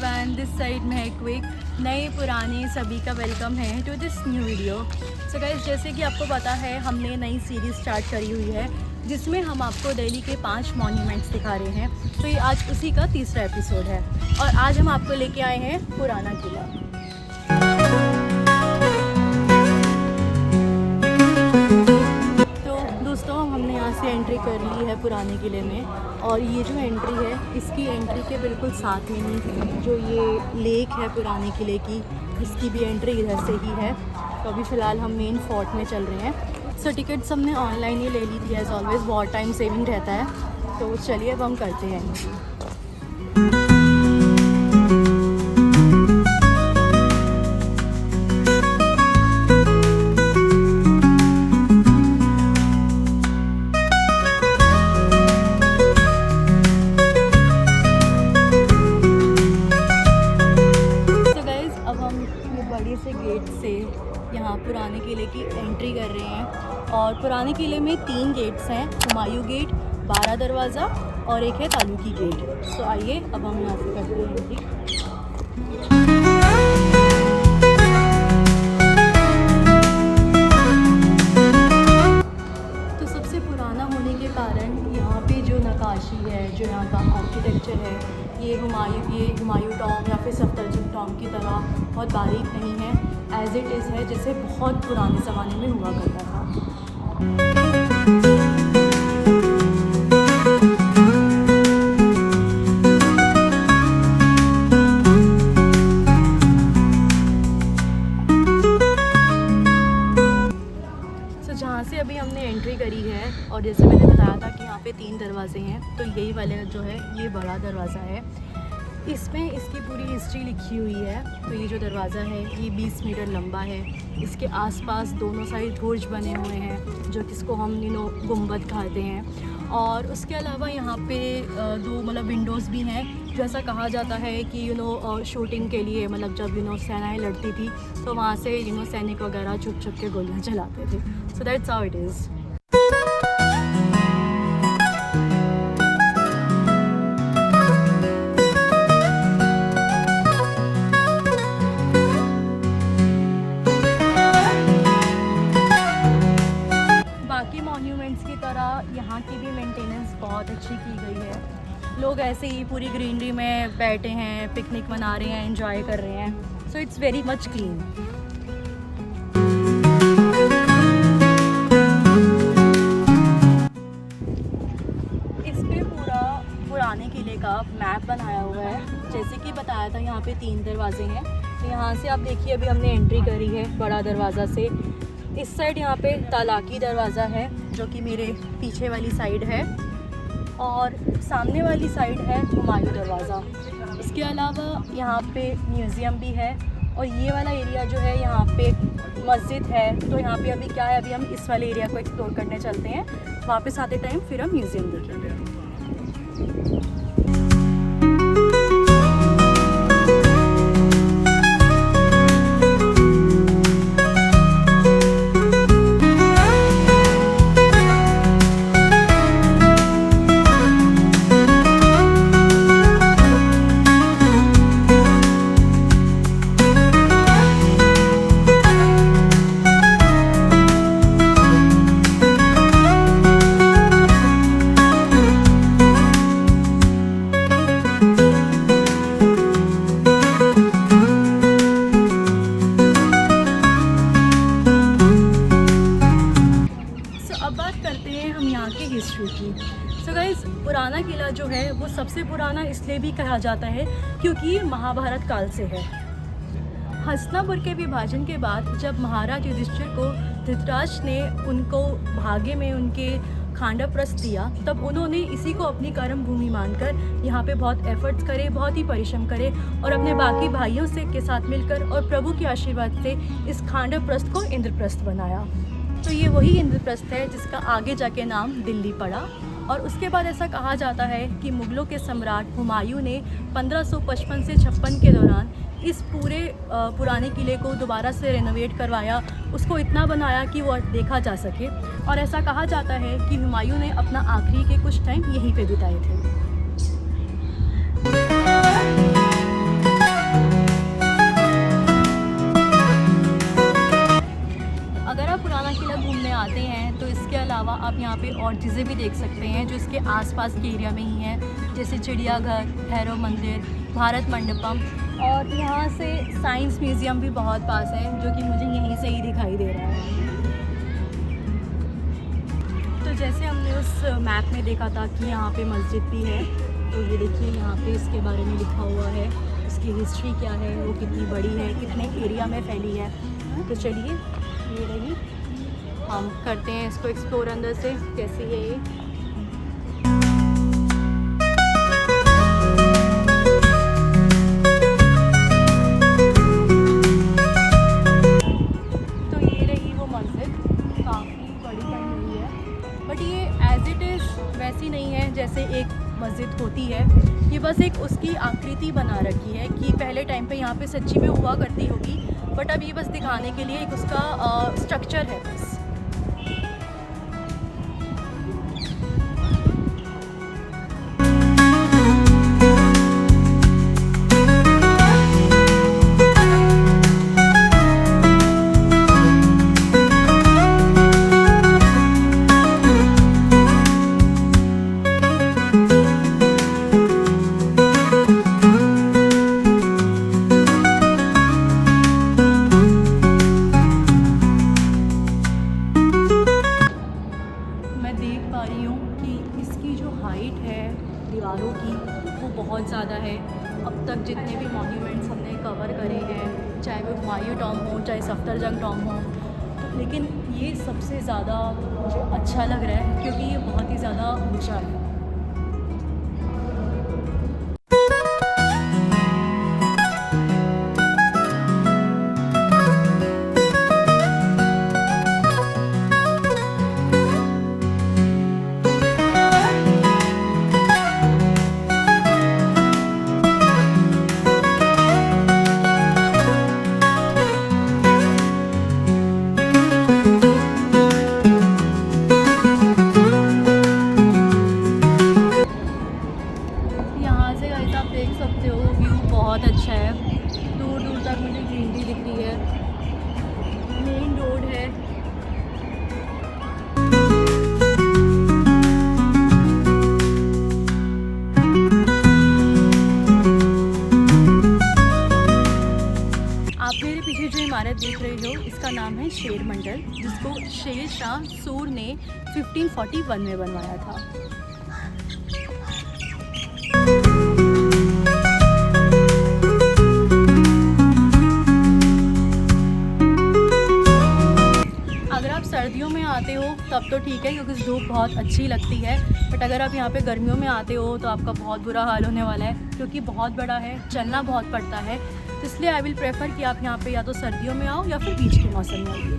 Everyone, this side Mahak quick. नए पुराने सभी का वेलकम है to this new video. So guys, जैसे कि आपको पता है हमने नई सीरीज़ स्टार्ट करी हुई है जिसमें हम आपको दिल्ली के 5 मॉन्यूमेंट्स दिखा रहे हैं। तो ये आज उसी का तीसरा एपिसोड है और आज हम आपको लेके आए हैं पुराना किला। दोस्तों, हमने यहाँ से एंट्री कर ली है पुराने किले में और ये जो एंट्री है इसकी एंट्री के बिल्कुल साथ में ही जो ये लेक है पुराने किले की, इसकी भी एंट्री इधर से ही है। तो अभी फ़िलहाल हम मेन फोर्ट में चल रहे हैं। सो टिकट्स हमने ऑनलाइन ही ले ली थी, एज़ ऑलवेज़ बहुत टाइम सेविंग रहता है। तो चलिए अब हम करते हैं एंट्री। से गेट से यहाँ पुराने किले की एंट्री कर रहे हैं और पुराने किले में 3 गेट्स हैं, हुमायूं गेट, 12 दरवाज़ा और एक है तालुकी गेट। सो आइए अब हम यहाँ से करते हैं एंट्री। तो सबसे पुराना होने के कारण यहाँ पे जो नक्काशी है, जो यहाँ का आर्किटेक्चर है, ये हुमायूं टॉम या फिर सफदरजंग टॉम की तरह बहुत बारीक नहीं है, एज इट इज़ है जैसे बहुत पुराने ज़माने में हुआ करता था। जहाँ से अभी हमने एंट्री करी है और जैसे मैंने बताया था कि यहाँ पे 3 दरवाजे हैं, तो यही वाले जो है ये बड़ा दरवाज़ा है। इसमें इसकी पूरी हिस्ट्री लिखी हुई है। तो ये जो दरवाज़ा है ये 20 मीटर लंबा है। इसके आसपास दोनों साइड बुर्ज बने हुए हैं जो किसको हम गुंबद कहते हैं। और उसके अलावा यहाँ पे 2 विंडोज़ भी हैं, जो ऐसा कहा जाता है कि शूटिंग के लिए जब सेनाएं लड़ती थी तो वहाँ से सैनिक वगैरह छुप छुप के गोलियाँ चलाते थे। So that's how it is. की तरह यहाँ की भी मेंटेनेंस बहुत अच्छी की गई है। लोग ऐसे ही पूरी ग्रीनरी में बैठे हैं, पिकनिक मना रहे हैं, एंजॉय कर रहे हैं। So it's very much clean. इस पे पूरा पुराने किले का मैप बनाया हुआ है। जैसे कि बताया था यहाँ पे 3 दरवाजे हैं। तो यहाँ से आप देखिए अभी हमने एंट्री करी है बड़ा दरवाज़ा से। इस साइड यहाँ पे तालाकी दरवाज़ा है जो कि मेरे पीछे वाली साइड है और सामने वाली साइड है हुमायूं दरवाज़ा। इसके अलावा यहाँ पे म्यूज़ियम भी है और ये वाला एरिया जो है यहाँ पे मस्जिद है। तो यहाँ पे अभी क्या है, अभी हम इस वाले एरिया को एक्सप्लोर करने चलते हैं। वापस आते टाइम फिर हम म्यूज़ियम देखेंगे। हिस्ट्री की। सो गाइस, पुराना किला जो है वो सबसे पुराना इसलिए भी कहा जाता है क्योंकि महाभारत काल से है। हस्तिनापुर के विभाजन के बाद जब महाराज युधिष्ठिर को धृतराष्ट्र ने उनको भाग्य में उनके खांडवप्रस्थ दिया, तब उन्होंने इसी को अपनी कर्म भूमि मानकर यहाँ पे बहुत एफर्ट्स करे, बहुत ही परिश्रम करे और अपने बाकी भाइयों से के साथ मिलकर और प्रभु के आशीर्वाद से इस खांडवप्रस्थ को इंद्रप्रस्थ बनाया। तो ये वही इंद्रप्रस्थ है जिसका आगे जाके नाम दिल्ली पड़ा। और उसके बाद ऐसा कहा जाता है कि मुग़लों के सम्राट हुमायूं ने 1555 से 56 के दौरान इस पूरे पुराने किले को दोबारा से रेनोवेट करवाया, उसको इतना बनाया कि वो देखा जा सके। और ऐसा कहा जाता है कि हुमायूं ने अपना आखिरी के कुछ टाइम यहीं पे बिताए थे। और चीज़ें भी देख सकते हैं जो इसके आसपास के एरिया में ही हैं, जैसे चिड़ियाघर, भैरव मंदिर, भारत मंडपम, और यहाँ से साइंस म्यूज़ियम भी बहुत पास है जो कि मुझे यहीं से ही दिखाई दे रहा है। तो जैसे हमने उस मैप में देखा था कि यहाँ पे मस्जिद भी है, तो ये देखिए यहाँ पे इसके बारे में लिखा हुआ है, उसकी हिस्ट्री क्या है, वो कितनी बड़ी है, कितने एरिया में फैली है। तो चलिए ये रही, हम करते हैं इसको एक्सप्लोर अंदर से कैसे है ये। तो ये रही वो मस्जिद, काफ़ी बड़ी बनी हुई है, बट ये एज इट इज़ वैसी नहीं है जैसे एक मस्जिद होती है। ये बस एक उसकी आकृति बना रखी है कि पहले टाइम पे यहाँ पे सच्ची में हुआ करती होगी, बट अब ये बस दिखाने के लिए एक उसका स्ट्रक्चर है बस। दीवारों की वो बहुत ज़्यादा है। अब तक जितने भी मॉन्यूमेंट्स हमने कवर करे हैं, चाहे वो हुमायूं टॉम हो, चाहे सफदरजंग टॉम हो, लेकिन ये सबसे ज़्यादा मुझे अच्छा लग रहा है क्योंकि ये बहुत ही ज़्यादा ऊंचा है। देख सकते हो व्यू बहुत अच्छा है, दूर दूर तक मुझे ग्रीनरी दिख रही है, मेन रोड है। आप मेरे पीछे जो इमारत देख रहे हो इसका नाम है शेर मंडल, जिसको शेर शाह सूर ने 1541 में बनवाया था। सर्दियों में आते हो तब तो ठीक है क्योंकि धूप बहुत अच्छी लगती है, बट अगर आप यहाँ पे गर्मियों में आते हो तो आपका बहुत बुरा हाल होने वाला है क्योंकि बहुत बड़ा है, चलना बहुत पड़ता है। तो इसलिए आई विल प्रेफर कि आप यहाँ पे या तो सर्दियों में आओ या फिर बीच के मौसम में आइए।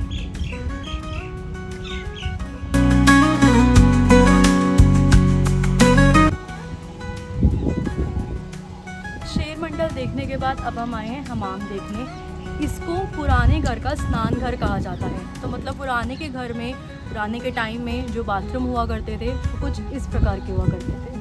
शेर मंडल देखने के बाद अब हम आए हैं हमाम देखने। इसको पुराने घर का स्नान घर कहा जाता है। तो मतलब पुराने के घर में, पुराने के टाइम में जो बाथरूम हुआ करते थे वो कुछ इस प्रकार के हुआ करते थे।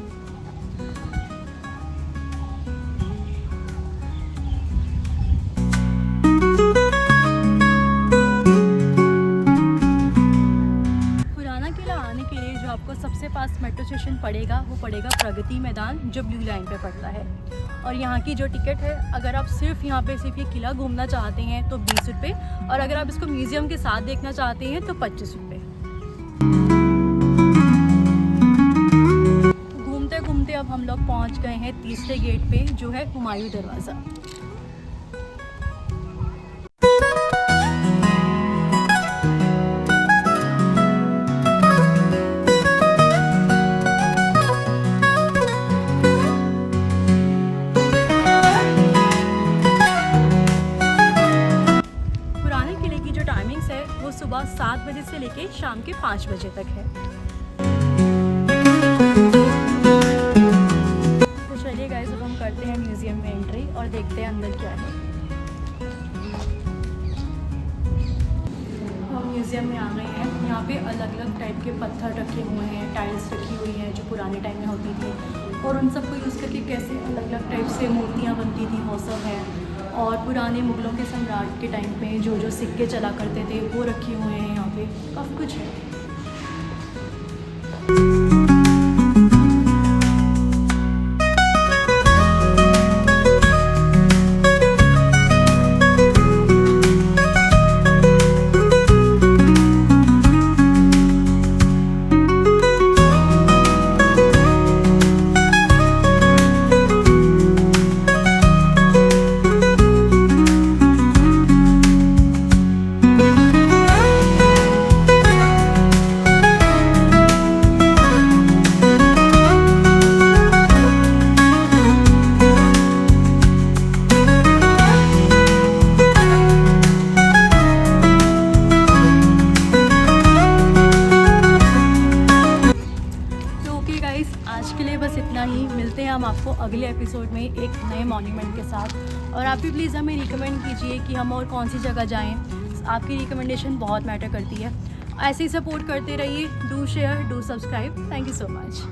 पुराना किला आने के लिए जो आपको सबसे पास मेट्रो स्टेशन पड़ेगा वो पड़ेगा प्रगति मैदान, जो ब्लू लाइन पे पड़ता है। और यहाँ की जो टिकट है, अगर आप सिर्फ यहाँ पे सिर्फ ये किला घूमना चाहते हैं तो 20 रुपये, और अगर आप इसको म्यूज़ियम के साथ देखना चाहते हैं तो 25 रुपये। घूमते घूमते अब हम लोग पहुँच गए हैं तीसरे गेट पे, जो है हुमायूं दरवाज़ा। सुबह 7 बजे से लेके शाम के 5 बजे तक है। तो चलिए गाइस, अब हम करते हैं म्यूज़ियम में एंट्री और देखते हैं अंदर क्या है। हम म्यूज़ियम में आ गए हैं। यहाँ पे अलग अलग टाइप के पत्थर रखे हुए हैं, टाइल्स रखी हुई हैं जो पुराने टाइम में होती थी, और उन सबको यूज़ करके कैसे अलग अलग टाइप से मूर्तियाँ बनती थी वो सब है। और पुराने मुग़लों के सम्राट के टाइम पे जो जो सिक्के चला करते थे वो रखे हुए हैं। यहाँ पे काफ़ी कुछ है। अगले एपिसोड में एक नए मॉन्यूमेंट के साथ। और आप भी प्लीज़ हमें रिकमेंड कीजिए कि हम और कौन सी जगह जाएं। आपकी रिकमेंडेशन बहुत मैटर करती है। ऐसे ही सपोर्ट करते रहिए। Do share, do subscribe. Thank you so much.